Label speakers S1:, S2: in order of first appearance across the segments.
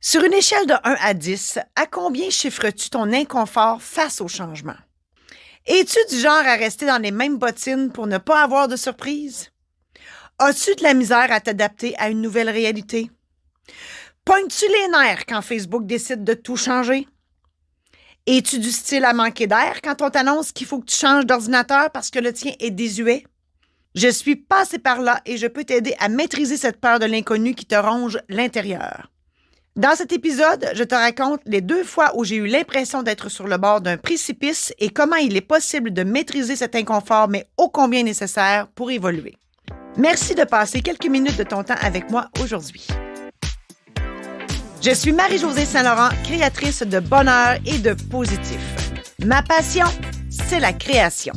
S1: Sur une échelle de 1 à 10, à combien chiffres-tu ton inconfort face au changement? Es-tu du genre à rester dans les mêmes bottines pour ne pas avoir de surprise? As-tu de la misère à t'adapter à une nouvelle réalité? Pognes-tu les nerfs quand Facebook décide de tout changer? Es-tu du style à manquer d'air quand on t'annonce qu'il faut que tu changes d'ordinateur parce que le tien est désuet? Je suis passée par là et je peux t'aider à maîtriser cette peur de l'inconnu qui te ronge l'intérieur. Dans cet épisode, je te raconte les 2 fois où j'ai eu l'impression d'être sur le bord d'un précipice et comment il est possible de maîtriser cet inconfort, mais ô combien nécessaire pour évoluer. Merci de passer quelques minutes de ton temps avec moi aujourd'hui. Je suis Marie-Josée Saint-Laurent, créatrice de bonheur et de positif. Ma passion, c'est la création.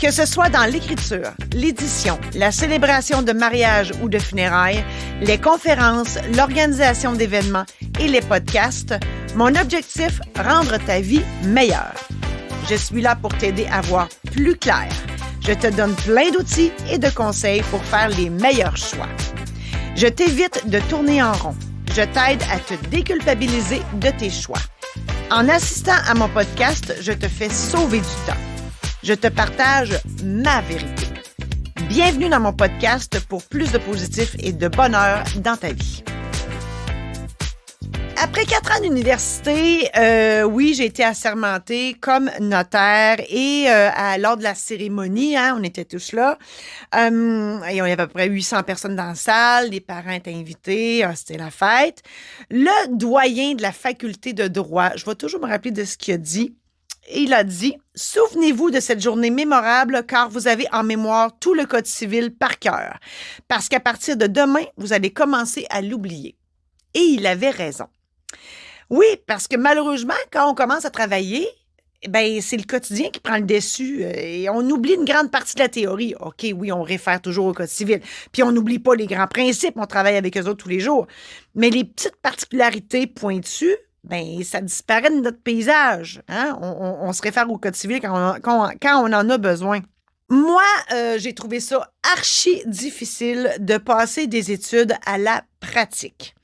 S1: Que ce soit dans l'écriture, l'édition, la célébration de mariage ou de funérailles, les conférences, l'organisation d'événements et les podcasts, mon objectif, rendre ta vie meilleure. Je suis là pour t'aider à voir plus clair. Je te donne plein d'outils et de conseils pour faire les meilleurs choix. Je t'évite de tourner en rond. Je t'aide à te déculpabiliser de tes choix. En assistant à mon podcast, je te fais sauver du temps. Je te partage ma vérité. Bienvenue dans mon podcast pour plus de positif et de bonheur dans ta vie. Après 4 ans d'université, oui, j'ai été assermentée comme notaire et lors de la cérémonie, on était tous là. Et on y avait à peu près 800 personnes dans la salle, les parents étaient invités, c'était la fête. Le doyen de la faculté de droit, je vais toujours me rappeler de ce qu'il a dit. Il a dit « Souvenez-vous de cette journée mémorable car vous avez en mémoire tout le code civil par cœur. Parce qu'à partir de demain, vous allez commencer à l'oublier. » Et il avait raison. Oui, parce que malheureusement, quand on commence à travailler, c'est le quotidien qui prend le dessus et on oublie une grande partie de la théorie. OK, oui, on réfère toujours au code civil. Puis on n'oublie pas les grands principes, on travaille avec eux autres tous les jours. Mais les petites particularités pointues, ça disparaît de notre paysage. On se réfère au code civil quand on en a besoin. Moi, j'ai trouvé ça archi difficile de passer des études à la pratique.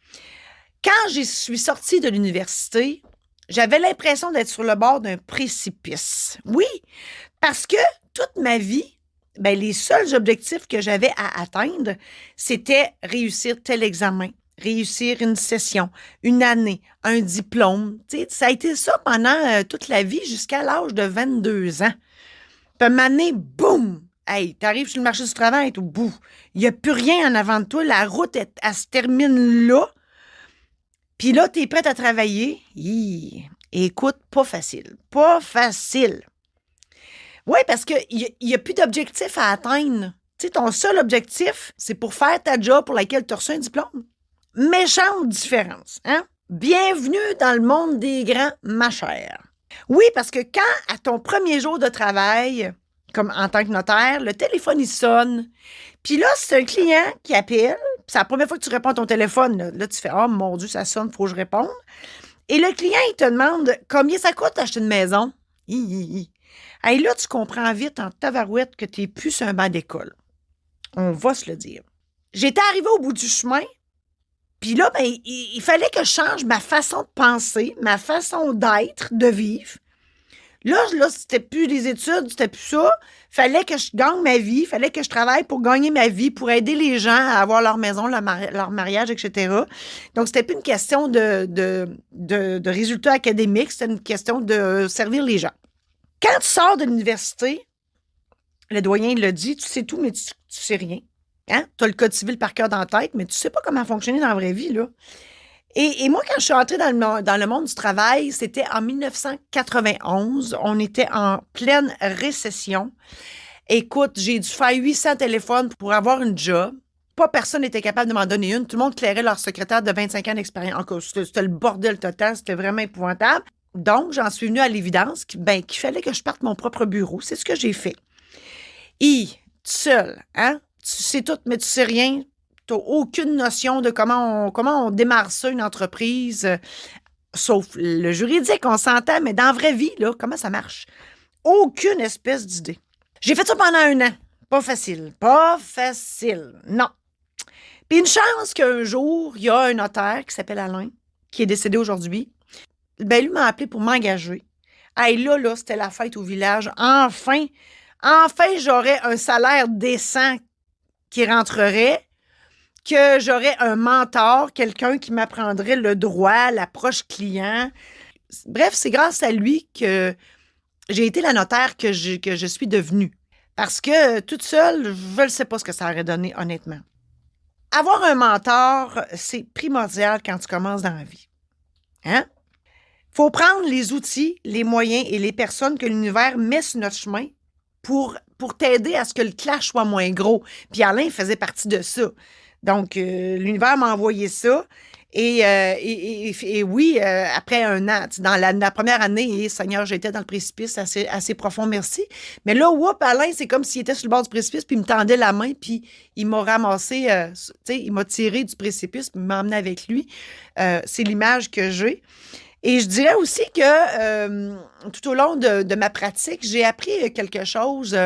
S1: Quand je suis sortie de l'université, j'avais l'impression d'être sur le bord d'un précipice. Oui, parce que toute ma vie, les seuls objectifs que j'avais à atteindre, c'était réussir tel examen, réussir une session, une année, un diplôme. Ça a été ça pendant toute la vie jusqu'à l'âge de 22 ans. Puis une année, boum! Hey, t'arrives sur le marché du travail, tout bout. Il n'y a plus rien en avant de toi. La route, elle se termine là. Puis là, t'es prête à travailler. Écoute, pas facile. Pas facile. Oui, parce qu'il n'y a plus d'objectif à atteindre. Ton seul objectif, c'est pour faire ta job pour laquelle tu as reçu un diplôme. Méchante différence, Bienvenue dans le monde des grands, ma chère. Oui, parce que quand, à ton premier jour de travail, comme en tant que notaire, le téléphone, il sonne. Puis là, c'est un client qui appelle. C'est la première fois que tu réponds à ton téléphone. Là, tu fais « Oh mon Dieu, ça sonne, il faut que je réponde. » Et le client, il te demande « Combien ça coûte d'acheter une maison? » Et là, tu comprends vite en tabarouette que tu n'es plus sur un banc d'école. On va se le dire. J'étais arrivée au bout du chemin. Puis là, il fallait que je change ma façon de penser, ma façon d'être, de vivre. Là, c'était plus des études, c'était plus ça. Fallait que je gagne ma vie, fallait que je travaille pour gagner ma vie, pour aider les gens à avoir leur maison, leur mariage, etc. Donc, c'était plus une question de résultats académiques, c'était une question de servir les gens. Quand tu sors de l'université, le doyen l'a dit, tu sais tout, mais tu sais rien. Tu as le code civil par cœur dans la tête, mais tu sais pas comment fonctionner dans la vraie vie, là. Et moi, quand je suis entrée dans le monde du travail, c'était en 1991. On était en pleine récession. Écoute, j'ai dû faire 800 téléphones pour avoir une job. Pas personne n'était capable de m'en donner une. Tout le monde clairait leur secrétaire de 25 ans d'expérience. Encore, c'était le bordel total. C'était vraiment épouvantable. Donc, j'en suis venue à l'évidence qu'il fallait que je parte mon propre bureau. C'est ce que j'ai fait. Et, seul, tu sais tout, mais tu sais rien. Tu n'as aucune notion de comment on démarre ça, une entreprise, sauf le juridique, on s'entend, mais dans la vraie vie, là, comment ça marche? Aucune espèce d'idée. J'ai fait ça pendant 1 an. Pas facile. Pas facile. Non. Puis une chance qu'un jour, il y a un notaire qui s'appelle Alain qui est décédé aujourd'hui, ben lui m'a appelé pour m'engager. Hey, là, c'était la fête au village. Enfin, j'aurais un salaire décent qui rentrerait, que j'aurais un mentor, quelqu'un qui m'apprendrait le droit, l'approche client. Bref, c'est grâce à lui que j'ai été la notaire que je suis devenue. Parce que toute seule, je ne sais pas ce que ça aurait donné, honnêtement. Avoir un mentor, c'est primordial quand tu commences dans la vie. Hein? Faut prendre les outils, les moyens et les personnes que l'univers met sur notre chemin pour t'aider à ce que le clash soit moins gros. Puis Alain faisait partie de ça. Donc, l'univers m'a envoyé ça. Et oui, après un an, dans la première année, Seigneur, j'étais dans le précipice assez profond, merci. Mais là, Alain, c'est comme s'il était sur le bord du précipice, puis il me tendait la main, puis il m'a ramassé, il m'a tiré du précipice, puis il m'a emmené avec lui. C'est l'image que j'ai. Et je dirais aussi que tout au long de ma pratique, j'ai appris quelque chose.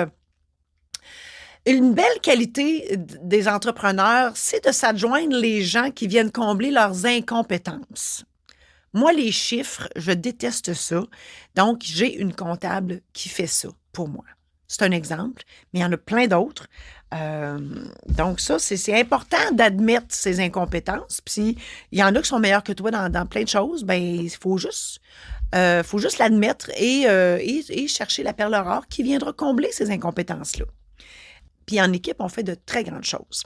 S1: Une belle qualité des entrepreneurs, c'est de s'adjoindre les gens qui viennent combler leurs incompétences. Moi, les chiffres, je déteste ça. Donc, j'ai une comptable qui fait ça pour moi. C'est un exemple, mais il y en a plein d'autres. Donc, ça, c'est important d'admettre ses incompétences. Puis, il y en a qui sont meilleurs que toi dans plein de choses. Ben, il faut juste l'admettre et chercher la perle rare qui viendra combler ces incompétences-là. Puis en équipe, on fait de très grandes choses.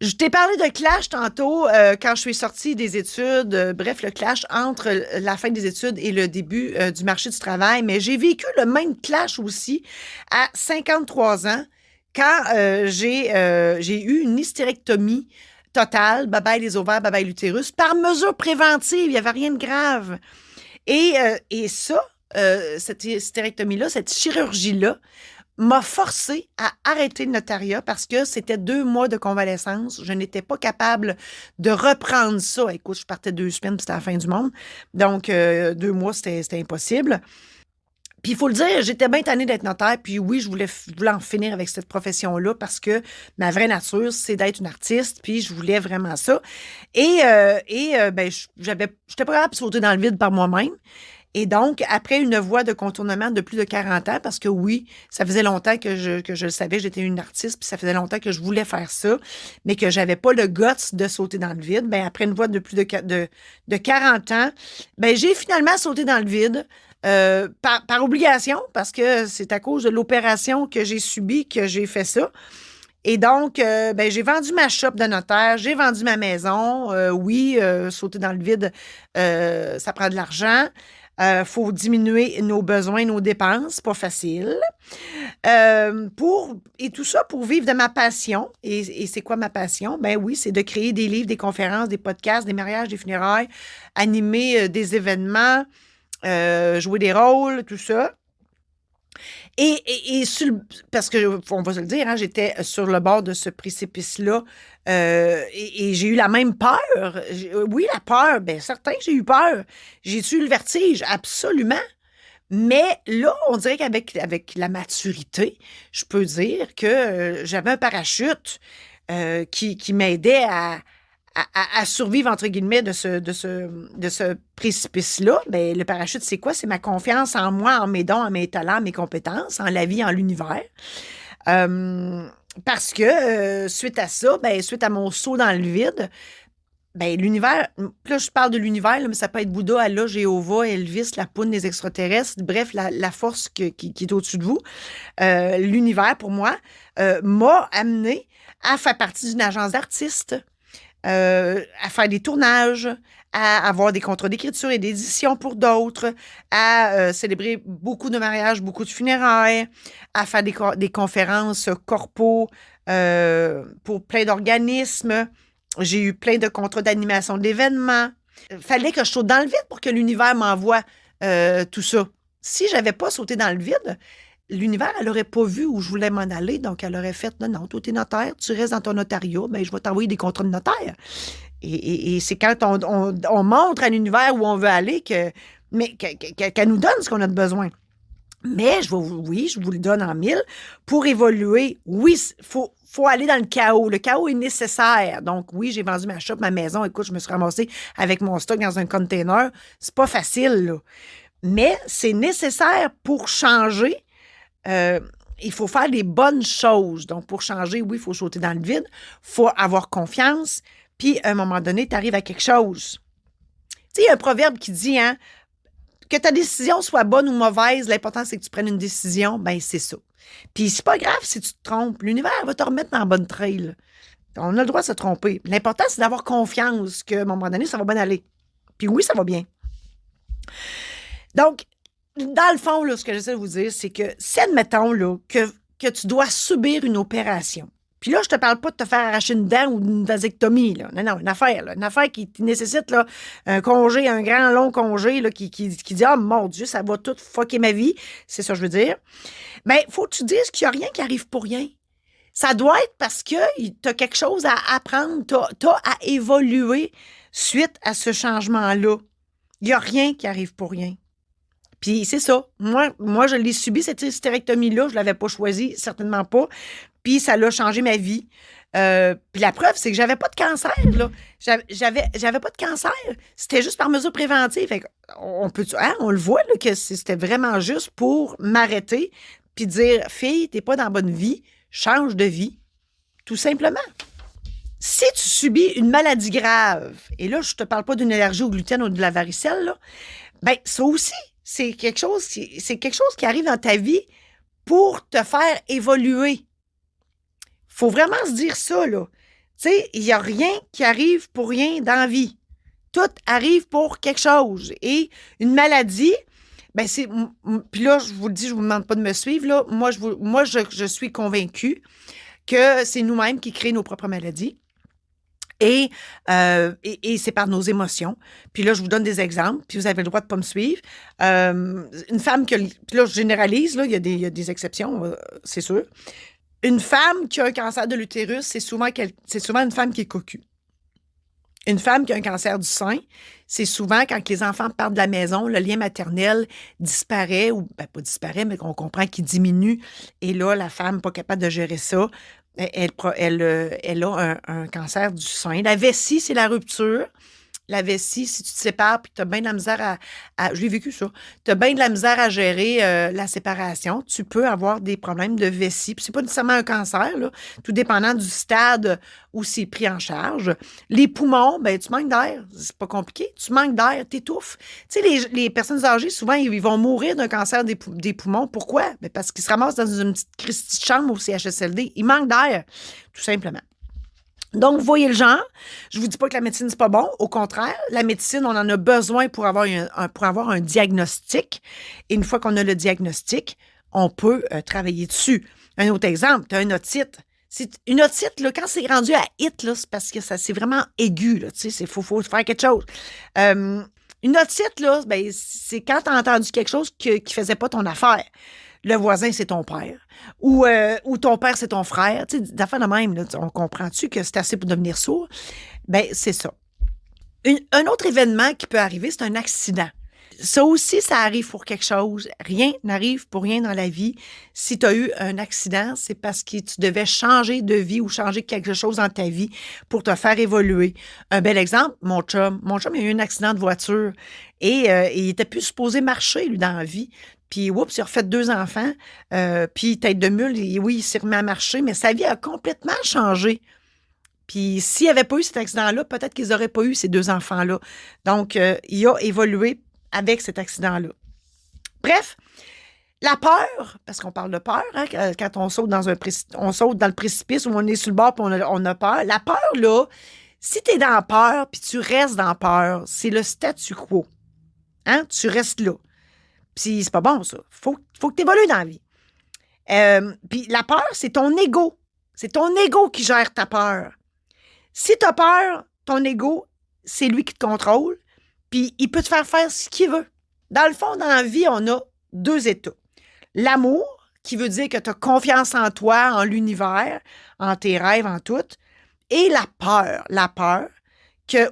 S1: Je t'ai parlé de clash tantôt quand je suis sortie des études. Bref, le clash entre la fin des études et le début du marché du travail. Mais j'ai vécu le même clash aussi à 53 ans quand j'ai eu une hystérectomie totale. Bye-bye les ovaires, bye-bye l'utérus. Par mesure préventive, il n'y avait rien de grave. Et ça, cette hystérectomie-là, cette chirurgie-là, m'a forcé à arrêter le notariat parce que c'était 2 mois de convalescence. Je n'étais pas capable de reprendre ça. Écoute, je partais 2 semaines, puis c'était la fin du monde. Donc, 2 mois, c'était impossible. Puis, il faut le dire, j'étais bien tannée d'être notaire. Puis oui, je voulais en finir avec cette profession-là parce que ma vraie nature, c'est d'être une artiste. Puis, je voulais vraiment ça. Ben, j'étais pas capable de sauter dans le vide par moi-même. Et donc, après une voie de contournement de plus de 40 ans, parce que oui, ça faisait longtemps que je le savais, j'étais une artiste, puis ça faisait longtemps que je voulais faire ça, mais que j'avais pas le guts de sauter dans le vide. Ben après une voie de plus de 40 ans, ben j'ai finalement sauté dans le vide par obligation, parce que c'est à cause de l'opération que j'ai subie que j'ai fait ça. Et donc, ben, j'ai vendu ma shop de notaire, j'ai vendu ma maison. Oui, sauter dans le vide, ça prend de l'argent. Faut diminuer nos besoins, nos dépenses, pas facile. Et tout ça pour vivre de ma passion. Et c'est quoi ma passion? Ben oui, c'est de créer des livres, des conférences, des podcasts, des mariages, des funérailles, animer des événements, jouer des rôles, tout ça. Parce que, on va se le dire, hein, j'étais sur le bord de ce précipice-là et j'ai eu la même peur. Oui, la peur, bien certain que j'ai eu peur. J'ai eu le vertige, absolument. Mais là, on dirait qu'avec la maturité, je peux dire que j'avais un parachute qui m'aidait à survivre, entre guillemets, de ce précipice-là. Bien, le parachute, c'est quoi? C'est ma confiance en moi, en mes dons, en mes talents, en mes compétences, en la vie, en l'univers. Parce que suite à ça, bien, suite à mon saut dans le vide, bien, l'univers, là, je parle de l'univers, là, mais ça peut être Bouddha, Allah, Jéhovah, Elvis, la poune, les extraterrestres, bref, la force qui est au-dessus de vous. L'univers, pour moi, m'a amené à faire partie d'une agence d'artistes. À faire des tournages, à avoir des contrats d'écriture et d'édition pour d'autres, à célébrer beaucoup de mariages, beaucoup de funérailles, à faire des conférences corpo pour plein d'organismes. J'ai eu plein de contrats d'animation d'événements. Fallait que je saute dans le vide pour que l'univers m'envoie tout ça. Si j'avais pas sauté dans le vide, l'univers, elle n'aurait pas vu où je voulais m'en aller, donc elle aurait fait, non, toi, t'es notaire, tu restes dans ton notariat, bien, je vais t'envoyer des contrats de notaire. Et c'est quand on montre à l'univers où on veut aller qu'elle nous donne ce qu'on a de besoin. Mais oui, je vous le donne en mille. Pour évoluer, oui, faut aller dans le chaos. Le chaos est nécessaire. Donc, oui, j'ai vendu ma shop, ma maison. Écoute, je me suis ramassée avec mon stock dans un container. C'est pas facile, là. Mais c'est nécessaire pour changer. Euh, il faut faire les bonnes choses. Donc, pour changer, oui, il faut sauter dans le vide. Il faut avoir confiance. Puis, à un moment donné, tu arrives à quelque chose. Tu sais, il y a un proverbe qui dit, hein, que ta décision soit bonne ou mauvaise, l'important, c'est que tu prennes une décision, ben c'est ça. Puis c'est pas grave si tu te trompes. L'univers va te remettre dans la bonne trail. On a le droit de se tromper. L'important, c'est d'avoir confiance qu'à un moment donné, ça va bien aller. Puis oui, ça va bien. Donc, dans le fond, là, ce que j'essaie de vous dire, c'est que si, admettons, là, que tu dois subir une opération, puis là, je te parle pas de te faire arracher une dent ou une vasectomie, là. Non, une affaire, là. Une affaire qui nécessite, là, un congé, un grand, long congé, là, qui dit, oh mon Dieu, ça va tout fucker ma vie. C'est ça que je veux dire. Bien, faut que tu dises qu'il n'y a rien qui arrive pour rien. Ça doit être parce que tu as quelque chose à apprendre, tu as à évoluer suite à ce changement-là. Il n'y a rien qui arrive pour rien. Puis c'est ça. Moi, je l'ai subi, cette hystérectomie-là. Je ne l'avais pas choisie, certainement pas. Puis ça l'a changé ma vie. Puis la preuve, c'est que j'avais pas de cancer, là. J'avais pas de cancer. C'était juste par mesure préventive. Fait on le voit, là, que c'était vraiment juste pour m'arrêter puis dire, fille, t'es pas dans la bonne vie, change de vie. Tout simplement. Si tu subis une maladie grave, et là, je te parle pas d'une allergie au gluten ou de la varicelle, là, ben ça aussi, c'est quelque chose qui arrive dans ta vie pour te faire évoluer. Faut vraiment se dire ça, là. Tu sais, il n'y a rien qui arrive pour rien dans la vie. Tout arrive pour quelque chose. Et une maladie, ben c'est... Puis là, je vous le dis, je ne vous demande pas de me suivre, là. Moi, je suis convaincue que c'est nous-mêmes qui créons nos propres maladies. Et c'est par nos émotions. Puis là, je vous donne des exemples, puis vous avez le droit de ne pas me suivre. Une femme que... Puis là, je généralise, là, il y a des exceptions, c'est sûr. Une femme qui a un cancer de l'utérus, c'est souvent une femme qui est cocue. Une femme qui a un cancer du sein, c'est souvent quand les enfants partent de la maison, le lien maternel disparaît, ou ben, pas disparaît, mais qu'on comprend qu'il diminue. Et là, la femme pas capable de gérer ça. Elle a un cancer du sein. La vessie, c'est la rupture. La vessie, si tu te sépares puis tu as bien de la misère je l'ai vécu ça, tu as bien de la misère à gérer la séparation, tu peux avoir des problèmes de vessie. Puis c'est pas nécessairement un cancer, là, tout dépendant du stade où c'est pris en charge. Les poumons, ben tu manques d'air. C'est pas compliqué. Tu manques d'air, t'étouffes. Tu sais, les personnes âgées, souvent, ils vont mourir d'un cancer des poumons. Pourquoi? Ben parce qu'ils se ramassent dans une petite christie de chambre au CHSLD. Ils manquent d'air, tout simplement. Donc, vous voyez le genre. Je vous dis pas que la médecine, c'est pas bon. Au contraire, la médecine, on en a besoin pour avoir un diagnostic. Et une fois qu'on a le diagnostic, on peut travailler dessus. Un autre exemple, tu as une otite. Une otite, là, quand c'est rendu à it, là, c'est parce que c'est vraiment aigu. Là, il faut faire quelque chose. Une otite, là, ben, c'est quand tu as entendu quelque chose qui faisait pas ton affaire. Le voisin, c'est ton père. Ou ton père, c'est ton frère. Tu sais, d'affaires de même, là, on comprend-tu que c'est assez pour devenir sourd? Bien, c'est ça. Un autre événement qui peut arriver, c'est un accident. Ça aussi, ça arrive pour quelque chose. Rien n'arrive pour rien dans la vie. Si tu as eu un accident, c'est parce que tu devais changer de vie ou changer quelque chose dans ta vie pour te faire évoluer. Un bel exemple, mon chum. Mon chum, il a eu un accident de voiture et il était plus supposé marcher, lui, dans la vie. Puis, oups, il a refait 2 enfants. Puis, tête de mule, oui, il s'est remis à marcher, mais sa vie a complètement changé. Puis, s'il n'y avait pas eu cet accident-là, peut-être qu'ils n'auraient pas eu ces 2 enfants-là. Donc, il a évolué avec cet accident-là. Bref, la peur, parce qu'on parle de peur, hein, quand on saute dans le précipice ou on est sur le bord et on a peur. La peur, là, si tu es dans la peur puis tu restes dans la peur, c'est le statu quo. Hein? Tu restes là. Puis c'est pas bon, ça. Faut que tu évolues dans la vie. Puis la peur, c'est ton ego. C'est ton ego qui gère ta peur. Si tu as peur, ton ego, c'est lui qui te contrôle, puis il peut te faire ce qu'il veut. Dans le fond, dans la vie, on a 2 états. L'amour, qui veut dire que tu as confiance en toi, en l'univers, en tes rêves, en tout, et la peur. La peur,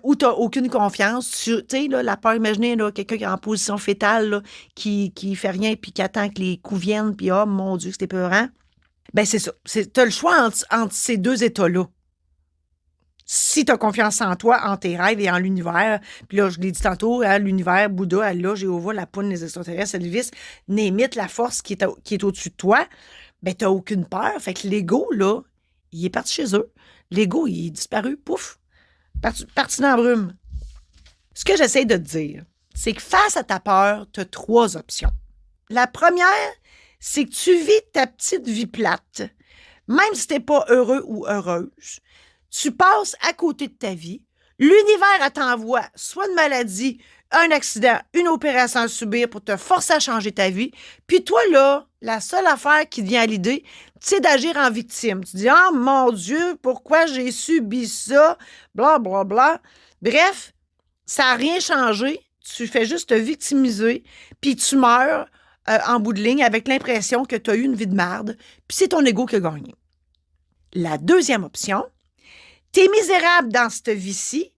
S1: où tu n'as aucune confiance. Tu sais, là, la peur, imaginez là, quelqu'un qui est en position fétale, là, qui fait rien puis qui attend que les coups viennent, puis oh mon Dieu, c'était peurant. Ben c'est ça. Tu as le choix entre ces deux états-là. Si tu as confiance en toi, en tes rêves et en l'univers, puis là, je l'ai dit tantôt, hein, l'univers, Bouddha, Allah, Jéhovah, la poune, les extraterrestres, Elvis, Némite, la force qui est au-dessus de toi, ben tu n'as aucune peur. Fait que l'ego, là, il est parti chez eux. L'ego, il est disparu, pouf, parti dans la brume. Ce que j'essaie de te dire, c'est que face à ta peur, tu as 3 options. La première, c'est que tu vis ta petite vie plate. Même si tu n'es pas heureux ou heureuse, tu passes à côté de ta vie. L'univers t'envoie soit une maladie, un accident, une opération à subir pour te forcer à changer ta vie. Puis toi, là, la seule affaire qui te vient à l'idée, c'est d'agir en victime. Tu dis « Ah, mon Dieu, pourquoi j'ai subi ça? » Bla, bla, bla. Bref, ça n'a rien changé. Tu fais juste te victimiser, puis tu meurs en bout de ligne avec l'impression que tu as eu une vie de merde, puis c'est ton ego qui a gagné. La deuxième option, t'es misérable dans cette vie-ci,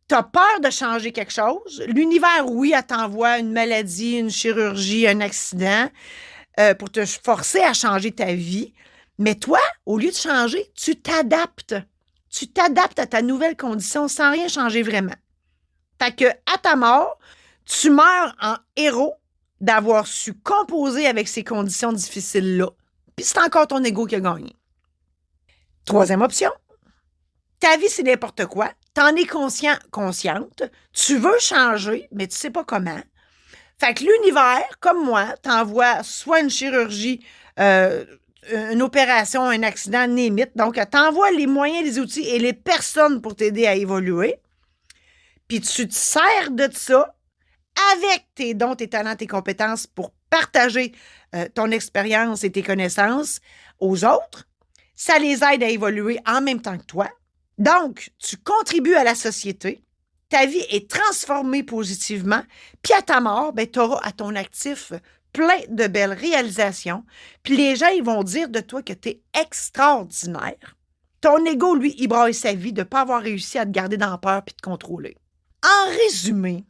S1: t'as peur de changer quelque chose. L'univers, oui, elle t'envoie une maladie, une chirurgie, un accident pour te forcer à changer ta vie. Mais toi, au lieu de changer, tu t'adaptes. Tu t'adaptes à ta nouvelle condition sans rien changer vraiment. Fait que, à ta mort, tu meurs en héros d'avoir su composer avec ces conditions difficiles-là. Puis c'est encore ton ego qui a gagné. Troisième option. Ta vie, c'est n'importe quoi. T'en es conscient, consciente. Tu veux changer, mais tu sais pas comment. Fait que l'univers, comme moi, t'envoie soit une chirurgie, une opération, un accident, Némite. Donc, elle t'envoie les moyens, les outils et les personnes pour t'aider à évoluer. Puis tu te sers de ça avec tes dons, tes talents, tes compétences pour partager ton expérience et tes connaissances aux autres. Ça les aide à évoluer en même temps que toi. Donc, tu contribues à la société, ta vie est transformée positivement, puis à ta mort, ben, tu auras à ton actif plein de belles réalisations, puis les gens, ils vont dire de toi que tu es extraordinaire. Ton ego, lui, il braille sa vie de ne pas avoir réussi à te garder dans la peur puis te contrôler. En résumé,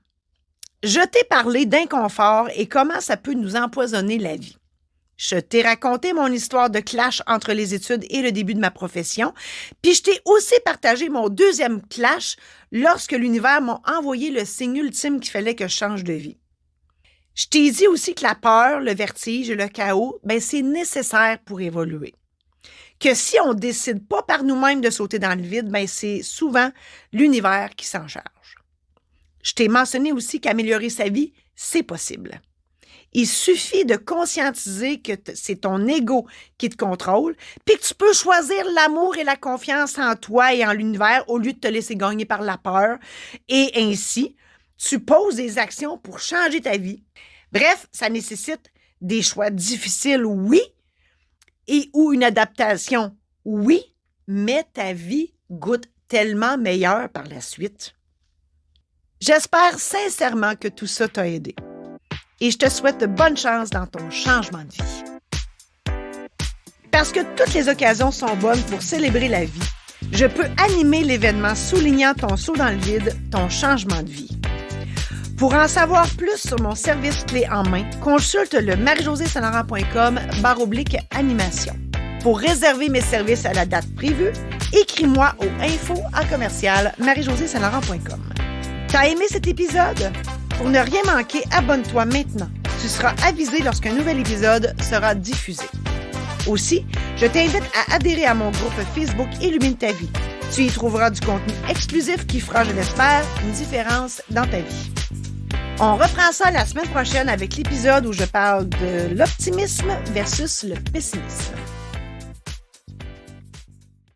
S1: je t'ai parlé d'inconfort et comment ça peut nous empoisonner la vie. Je t'ai raconté mon histoire de clash entre les études et le début de ma profession, puis je t'ai aussi partagé mon deuxième clash lorsque l'univers m'a envoyé le signe ultime qu'il fallait que je change de vie. Je t'ai dit aussi que la peur, le vertige et le chaos, ben c'est nécessaire pour évoluer. Que si on ne décide pas par nous-mêmes de sauter dans le vide, ben c'est souvent l'univers qui s'en charge. Je t'ai mentionné aussi qu'améliorer sa vie, c'est possible. Il suffit de conscientiser que c'est ton ego qui te contrôle, puis que tu peux choisir l'amour et la confiance en toi et en l'univers au lieu de te laisser gagner par la peur. Et ainsi, tu poses des actions pour changer ta vie. Bref, ça nécessite des choix difficiles, oui, et ou une adaptation, oui, mais ta vie goûte tellement meilleure par la suite. J'espère sincèrement que tout ça t'a aidé. Et je te souhaite de bonne chance dans ton changement de vie. Parce que toutes les occasions sont bonnes pour célébrer la vie, je peux animer l'événement soulignant ton saut dans le vide, ton changement de vie. Pour en savoir plus sur mon service clé en main, consulte le marijosésaint-laurent.com/animation. Pour réserver mes services à la date prévue, écris-moi au info@marijosésaint-laurent.com. T'as aimé cet épisode? Pour ne rien manquer, abonne-toi maintenant. Tu seras avisé lorsqu'un nouvel épisode sera diffusé. Aussi, je t'invite à adhérer à mon groupe Facebook Illumine ta vie. Tu y trouveras du contenu exclusif qui fera, je l'espère, une différence dans ta vie. On reprend ça la semaine prochaine avec l'épisode où je parle de l'optimisme versus le pessimisme.